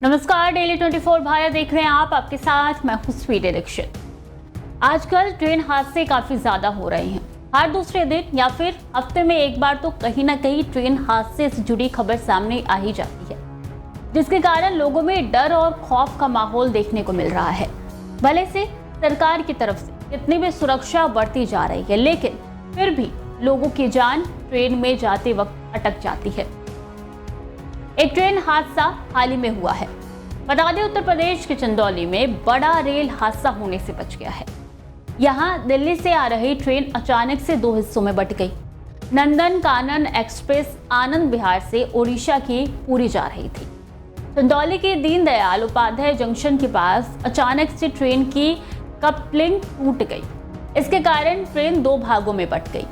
नमस्कार, डेली 24 भारत देख रहे हैं आप। आपके साथ मैं हूं स्पीड इलेक्शन। आजकल ट्रेन हादसे काफी ज्यादा हो रहे हैं। हर दूसरे दिन या फिर हफ्ते में एक बार तो कहीं ना कहीं ट्रेन हादसे से जुड़ी खबर सामने आ ही जाती है, जिसके कारण लोगों में डर और खौफ का माहौल देखने को मिल रहा है। भले से सरकार की तरफ से कितनी भी सुरक्षा बढ़ती जा रही है, लेकिन फिर भी लोगों की जान ट्रेन में जाते वक्त अटक जाती है। एक ट्रेन हादसा हाल ही में हुआ है। बता दें, उत्तर प्रदेश के चंदौली में बड़ा रेल हादसा होने से बच गया है। यहाँ दिल्ली से आ रही ट्रेन अचानक से दो हिस्सों में बट गई। नंदन कानन एक्सप्रेस आनंद विहार से ओडिशा की पुरी जा रही थी। चंदौली के दीनदयाल उपाध्याय जंक्शन के पास अचानक से ट्रेन की कपलिंग टूट गई। इसके कारण ट्रेन दो भागों में बट गई।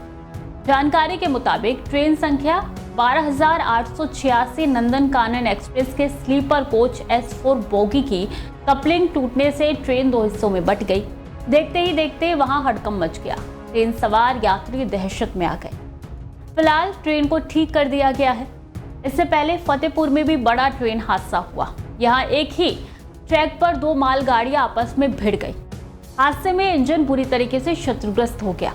जानकारी के मुताबिक ट्रेन संख्या 12,886 नंदन कानन एक्सप्रेस के स्लीपर कोच S4 बोगी की कपलिंग टूटने से ट्रेन दो हिस्सों में बट गई। देखते ही देखते वहां हड़कंप मच गया। ट्रेन सवार यात्री दहशत में आ गए। फिलहाल ट्रेन को ठीक कर दिया गया है। इससे पहले फतेहपुर में भी बड़ा ट्रेन हादसा हुआ। यहाँ एक ही ट्रैक पर दो मालगाड़ियां आपस में भिड़ गई। हादसे में इंजन बुरी तरीके से क्षतिग्रस्त हो गया।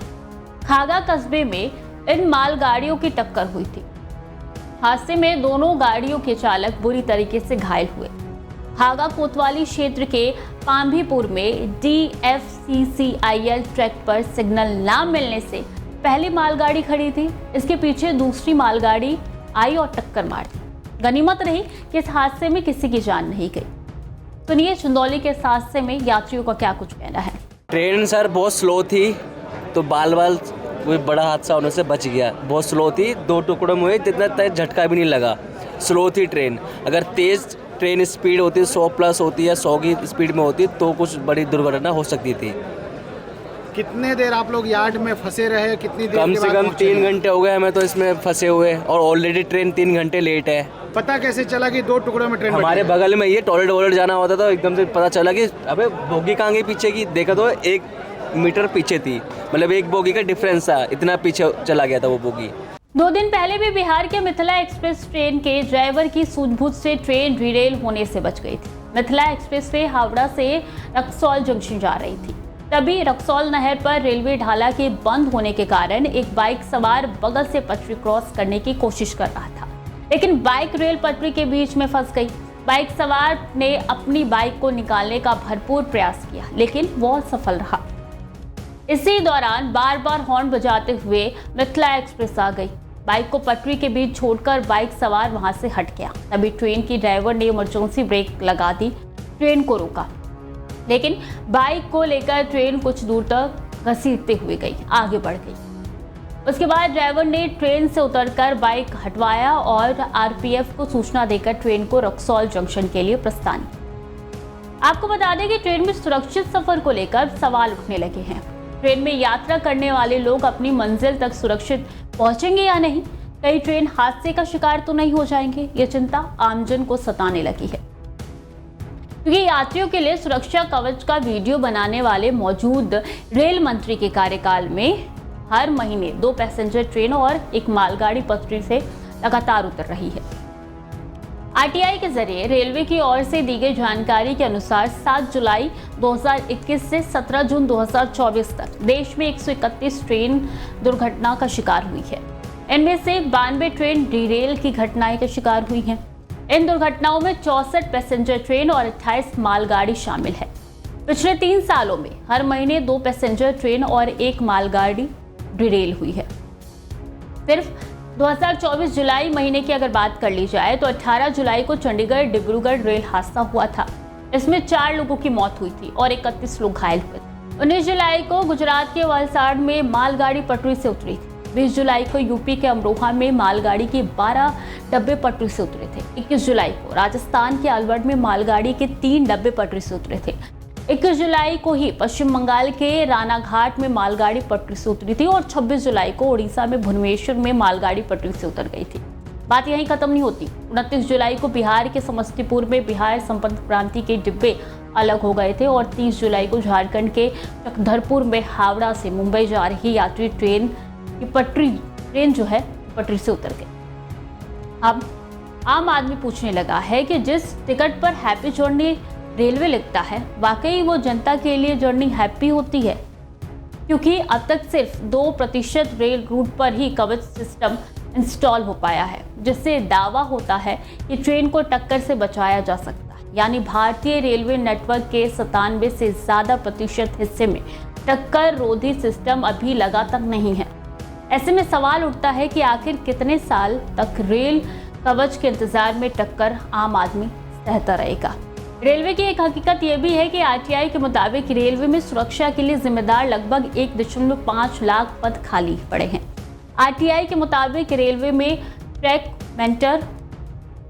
खागा कस्बे में इन मालगाड़ियों की टक्कर हुई थी। हादसे में दोनों गाड़ियों के चालक बुरी तरीके से घायल हुए। खागा कोतवाली क्षेत्र के पांभीपुर में DFCCIL ट्रैक पर सिग्नल ना मिलने से पहली मालगाड़ी खड़ी थी। इसके पीछे दूसरी मालगाड़ी आई और टक्कर मार दी। गनीमत रही कि इस हादसे में किसी की जान नहीं गई। सुनिए चंदौली के इस हादसे में यात्रियों का क्या कुछ कहना है। ट्रेन सर बहुत स्लो थी, तो बाल कोई बड़ा हादसा होने से बच गया। बहुत स्लो थी, दो टुकड़ों में हुए, जितना तेज झटका भी नहीं लगा। स्लो थी ट्रेन। अगर तेज ट्रेन स्पीड होती 100+ होती है, 100 की स्पीड में होती तो कुछ बड़ी दुर्घटना हो सकती थी। कितने देर आप लोग यार्ड में फंसे रहे? कितनी देर कम से कम 3 घंटे हो गए हमें तो इसमें फंसे हुए, और ऑलरेडी ट्रेन 3 घंटे लेट है। पता कैसे चला कि दो टुकड़ों में ट्रेन हमारे बगल में ये टॉयलेट जाना होता था, एकदम से पता चला कि अबे बोगी कहाँ गई पीछे की। देखा तो 1 मीटर पीछे थी, मतलब एक बोगी का डिफरेंस था, इतना पीछे चला गया था वो बोगी। 2 दिन पहले भी बिहार के मिथिला एक्सप्रेस ट्रेन के ड्राइवर की सूझबूझ से ट्रेन डिरेल होने से बच गई थी। मिथिला एक्सप्रेस वे हावड़ा से रक्सौल जंक्शन जा रही थी। तभी रक्सौल नहर पर रेलवे ढाला के बंद होने के कारण एक बाइक सवार बगल से पटरी क्रॉस करने की कोशिश कर रहा था, लेकिन बाइक रेल पटरी के बीच में फंस गई। बाइक सवार ने अपनी बाइक को निकालने का भरपूर प्रयास किया, लेकिन वो असफल रहा। इसी दौरान बार बार हॉर्न बजाते हुए मिथिला एक्सप्रेस आ गई। बाइक को पटरी के बीच छोड़कर बाइक सवार वहां से हट गया। तभी ट्रेन की ड्राइवर ने इमरजेंसी ब्रेक लगा दी, ट्रेन को रोका, लेकिन बाइक को लेकर ट्रेन कुछ दूर तक घसीटते हुए आगे बढ़ गई। उसके बाद ड्राइवर ने ट्रेन से उतरकर बाइक हटवाया और RPF को सूचना देकर ट्रेन को रक्सौल जंक्शन के लिए प्रस्थान किया। आपको बता दें कि ट्रेन में सुरक्षित सफर को लेकर सवाल उठने लगे हैं। ट्रेन में यात्रा करने वाले लोग अपनी मंजिल तक सुरक्षित पहुंचेंगे या नहीं? कहीं ट्रेन हादसे का शिकार तो नहीं हो जाएंगे? ये चिंता आमजन को सताने लगी है, क्योंकि यात्रियों के लिए सुरक्षा कवच का वीडियो बनाने वाले मौजूद रेल मंत्री के कार्यकाल में हर महीने 2 पैसेंजर ट्रेन और 1 मालगाड़ी पटरी से लगातार उतर रही है। RTI के जरिए रेलवे की ओर से दी गई जानकारी के अनुसार 7 जुलाई 2021 से 17 जून 2024 तक देश में 131 ट्रेन दुर्घटना का शिकार हुई है। इनमें से 92 ट्रेन डिरेल की घटनाएं का शिकार हुई हैं। इन दुर्घटनाओं में 64 पैसेंजर ट्रेन और 28 मालगाड़ी शामिल है। पिछले 3 सालों में हर महीने 2 पैसेंजर ट्रेन और 1 मालगाड़ी डिरेल हुई है। सिर्फ 2024 जुलाई महीने की अगर बात कर ली जाए तो 18 जुलाई को चंडीगढ़ डिब्रूगढ़ रेल हादसा हुआ था। इसमें 4 लोगों की मौत हुई थी और 31 लोग घायल हुए। 19 जुलाई को गुजरात के वलसाड़ में मालगाड़ी पटरी से उतरी थी। 20 जुलाई को यूपी के अमरोहा में मालगाड़ी के 12 डब्बे पटरी से उतरे थे। 21 जुलाई को राजस्थान के अलवर में मालगाड़ी के 3 डब्बे पटरी से उतरे थे। 21 जुलाई को ही पश्चिम बंगाल के रानाघाट में मालगाड़ी पटरी से उतरी थी और 26 जुलाई को उड़ीसा में भुवनेश्वर में मालगाड़ी पटरी से उतर गई थी। बात यहीं खत्म नहीं होती। 29 जुलाई को बिहार के समस्तीपुर में बिहार संपर्क क्रांति के डिब्बे अलग हो गए थे और 30 जुलाई को झारखंड के चकधरपुर में हावड़ा से मुंबई जा रही यात्री ट्रेन की पटरी से उतर गई। अब आम आदमी पूछने लगा है कि जिस टिकट पर हैप्पी जर्नी रेलवे लिखता है, वाकई वो जनता के लिए जर्नी हैप्पी होती है? क्योंकि अब तक सिर्फ 2% रेल रूट पर ही कवच सिस्टम इंस्टॉल हो पाया है, जिससे दावा होता है कि ट्रेन को टक्कर से बचाया जा सकता है। यानी भारतीय रेलवे नेटवर्क के 97 से ज़्यादा प्रतिशत हिस्से में टक्कर रोधी सिस्टम अभी लगा तक नहीं है। ऐसे में सवाल उठता है कि आखिर कितने साल तक रेल कवच के इंतजार में टक्कर आम आदमी सहता रहेगा। रेलवे की एक हकीकत यह भी है कि आरटीआई के मुताबिक रेलवे में सुरक्षा के लिए जिम्मेदार लगभग 1.5 लाख पद खाली पड़े हैं। आरटीआई के मुताबिक रेलवे में track mentor,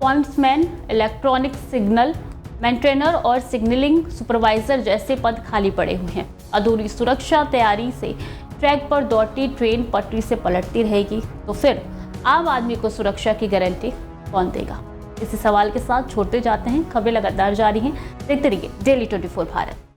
pointsman, electronic signal maintainer और सिग्नलिंग सुपरवाइजर जैसे पद खाली पड़े हुए हैं। अधूरी सुरक्षा तैयारी से ट्रैक पर दौड़ती ट्रेन पटरी से पलटती रहेगी, तो फिर आम आदमी को सुरक्षा की गारंटी कौन देगा? इसी सवाल के साथ छोड़ते जाते हैं। खबरें लगातार जारी हैं, देखते रहिए डेली 24 भारत।